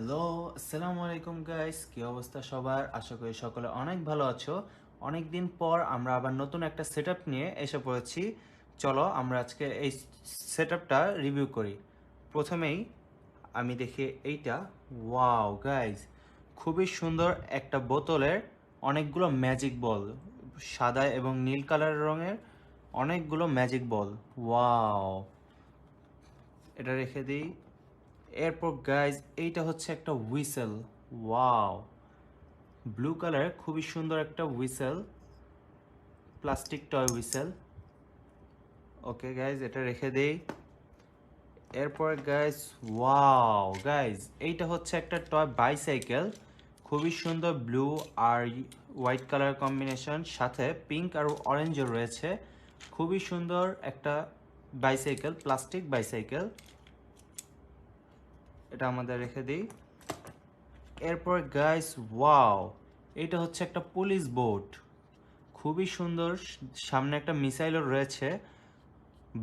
Hello, আসসালামু আলাইকুম guys. কি অবস্থা সবার? আশা করি সকলে অনেক ভালো আছো। অনেক দিন পর আমরা আবার নতুন একটা সেটআপ নিয়ে এসে পড়েছি। চলো আমরা আজকে এই সেটআপটা রিভিউ করি। প্রথমেই আমি দেখি এইটা। ওয়াও গাইস, খুবই সুন্দর একটা বোতলের অনেকগুলো ম্যাজিক বল, সাদা এবং নীল কালার রঙের অনেকগুলো ম্যাজিক বল। ওয়াও, এটা রেখে দিই। এরপর গাইজ এইটা হচ্ছে একটা হুইসেল। ওয়াও, ব্লু কালার, খুবই সুন্দর একটা whistle, plastic toy whistle. Okay guys, এটা রেখে দেই। এরপর গাইজ, ওয়াও গাইজ, এইটা হচ্ছে একটা টয় বাইসাইকেল। খুবই সুন্দর ব্লু আর হোয়াইট কালার কম্বিনেশন, সাথে পিঙ্ক আর অরেঞ্জও রয়েছে। খুবই সুন্দর একটা বাইসাইকেল, প্লাস্টিক বাইসাইকেল। এটা আমাদের রেখে দিই। এরপর গাইস, ওয়াও, এটা হচ্ছে একটা পুলিশ বোট। খুবই সুন্দর, সামনে একটা মিসাইলও রয়েছে,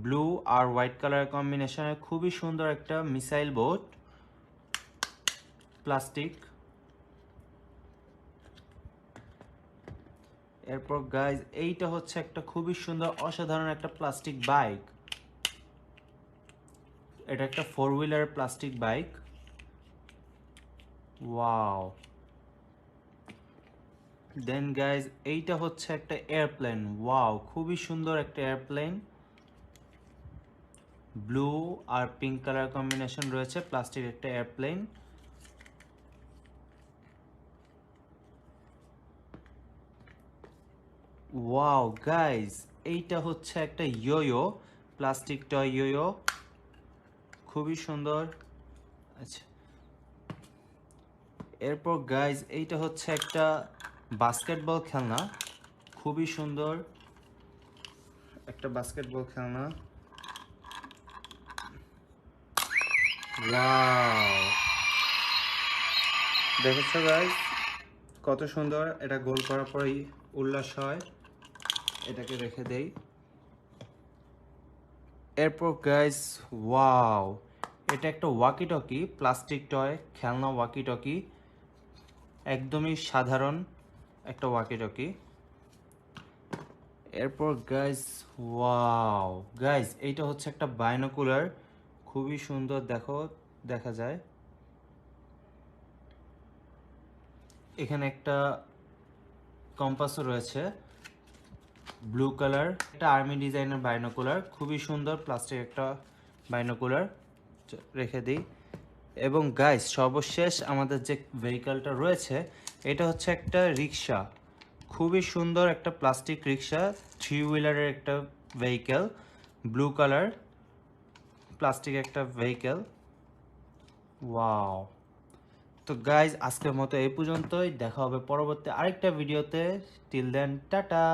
ব্লু আর হোয়াইট কালার কম্বিনেশনে খুবই সুন্দর একটা মিসাইল বোট, প্লাস্টিক। এরপর গাইস, এইটা হচ্ছে একটা খুবই সুন্দর অসাধারণ একটা প্লাস্টিক বাইক। এটা একটা four wheeler plastic bike. Wow. Then guys, এইটা হচ্ছে একটা এয়ারপ্লেন। ওয়াও, খুবই সুন্দর একটা এয়ারপ্লেন, ব্লু আর পিঙ্ক কালার কম্বিনেশন রয়েছে, প্লাস্টিক একটা এয়ারপ্লেন। ওয়াও গাইস, এইটা হচ্ছে একটা ইয়োয়ো, প্লাস্টিক টয় ইয়োয়ো, খুবই সুন্দর। আচ্ছা, এরপর গাইস, এইটা হচ্ছে একটা বাস্কেটবল খেলনা, খুবই সুন্দর একটা বাস্কেটবল খেলনা। ওয়াও, দেখেছো গাইস কত সুন্দর, এটা গোল করার পরেই উল্লাস হয়। এটাকে রেখে দেই। এরপর গাইস, ওয়াও, এটা একটা ওয়াকি টকি, প্লাস্টিক টয় খেলনা ওয়াকি টকি, একদমই সাধারণ একটা ওয়াকি টকি। এরপর গাইস, ওয়াও গাইস, এইটা হচ্ছে একটা বাইনোকুলার, খুবই সুন্দর, দেখো দেখা যায়। এখানে একটা কম্পাসও রয়েছে, ব্লু কালার, একটা আর্মি ডিজাইনের বাইনোকুলার, খুবই সুন্দর প্লাস্টিক একটা বাইনোকুলার। রেখে দিই। এবং গাইস, সর্বশেষ আমাদের যে ভেহিকলটা রয়েছে, এটা হচ্ছে একটা রিক্সা, খুবই সুন্দর একটা প্লাস্টিক রিক্সা, থ্রি হুইলারের একটা ভেহিকেল, ব্লু কালার, প্লাস্টিক একটা ভেহিকেল। ওয়াও। তো গাইজ, আজকের মতো এই পর্যন্তই, দেখা হবে পরবর্তী আরেকটা ভিডিওতে। Till then, tata.